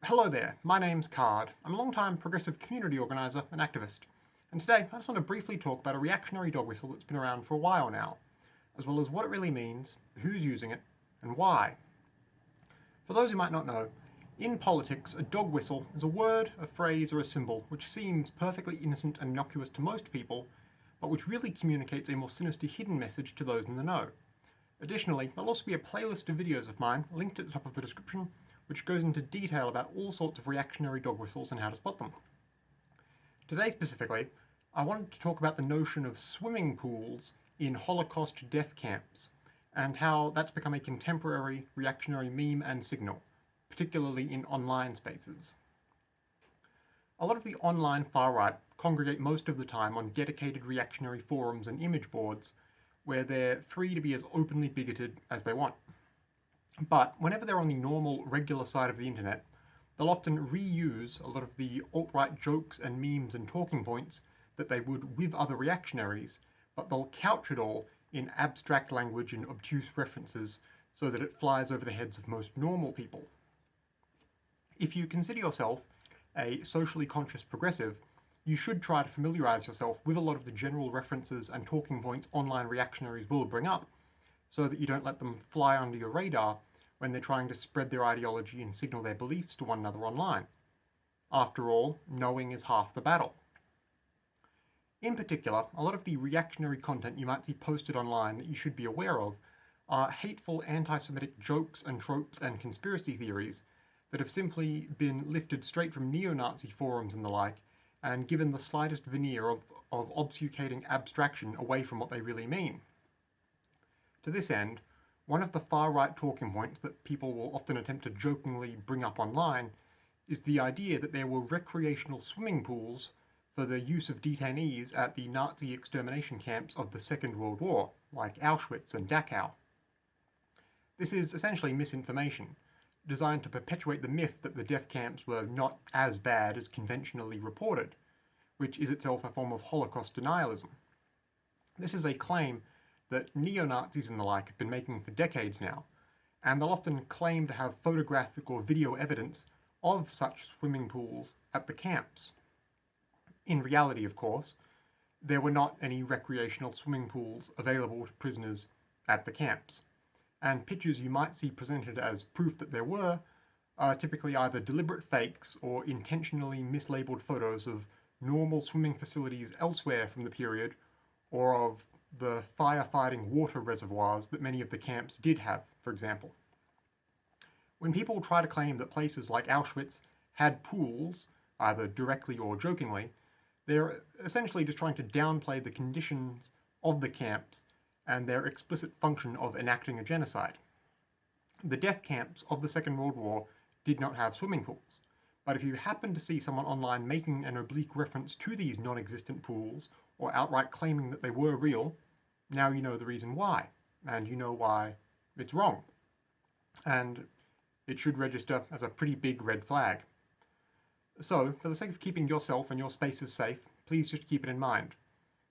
Hello there, my name's Card. I'm a long-time progressive community organiser and activist, and today I just want to briefly talk about a reactionary dog whistle that's been around for a while now, as well as what it really means, who's using it, and why. For those who might not know, in politics, a dog whistle is a word, a phrase, or a symbol which seems perfectly innocent and innocuous to most people, but which really communicates a more sinister hidden message to those in the know. Additionally, there'll also be a playlist of videos of mine linked at the top of the description which goes into detail about all sorts of reactionary dog whistles and how to spot them. Today specifically, I wanted to talk about the notion of swimming pools in Holocaust death camps, and how that's become a contemporary reactionary meme and signal, particularly in online spaces. A lot of the online far-right congregate most of the time on dedicated reactionary forums and image boards, where they're free to be as openly bigoted as they want. But whenever they're on the normal, regular side of the internet, they'll often reuse a lot of the alt-right jokes and memes and talking points that they would with other reactionaries, but they'll couch it all in abstract language and obtuse references so that it flies over the heads of most normal people. If you consider yourself a socially conscious progressive, you should try to familiarize yourself with a lot of the general references and talking points online reactionaries will bring up, so that you don't let them fly under your radar when they're trying to spread their ideology and signal their beliefs to one another online. After all, knowing is half the battle. In particular, a lot of the reactionary content you might see posted online that you should be aware of are hateful anti-Semitic jokes and tropes and conspiracy theories that have simply been lifted straight from neo-Nazi forums and the like, and given the slightest veneer of obfuscating abstraction away from what they really mean. To this end, one of the far-right talking points that people will often attempt to jokingly bring up online is the idea that there were recreational swimming pools for the use of detainees at the Nazi extermination camps of the Second World War, like Auschwitz and Dachau. This is essentially misinformation, designed to perpetuate the myth that the death camps were not as bad as conventionally reported, which is itself a form of Holocaust denialism. This is a claim that neo-Nazis and the like have been making for decades now, and they'll often claim to have photographic or video evidence of such swimming pools at the camps. In reality, of course, there were not any recreational swimming pools available to prisoners at the camps, and pictures you might see presented as proof that there were are typically either deliberate fakes or intentionally mislabeled photos of normal swimming facilities elsewhere from the period, or of the firefighting water reservoirs that many of the camps did have, for example. When people try to claim that places like Auschwitz had pools, either directly or jokingly, they're essentially just trying to downplay the conditions of the camps and their explicit function of enacting a genocide. The death camps of the Second World War did not have swimming pools, but if you happen to see someone online making an oblique reference to these non-existent pools, or outright claiming that they were real, now you know the reason why, and you know why it's wrong. And it should register as a pretty big red flag. So, for the sake of keeping yourself and your spaces safe, please just keep it in mind.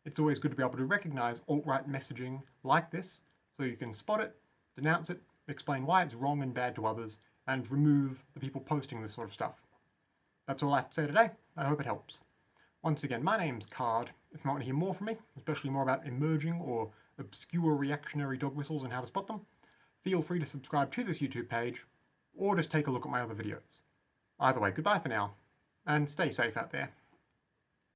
It's always good to be able to recognize alt-right messaging like this, so you can spot it, denounce it, explain why it's wrong and bad to others, and remove the people posting this sort of stuff. That's all I have to say today. I hope it helps. Once again, my name's Card. If you want to hear more from me, especially more about emerging or obscure reactionary dog whistles and how to spot them, feel free to subscribe to this YouTube page, or just take a look at my other videos. Either way, goodbye for now, and stay safe out there.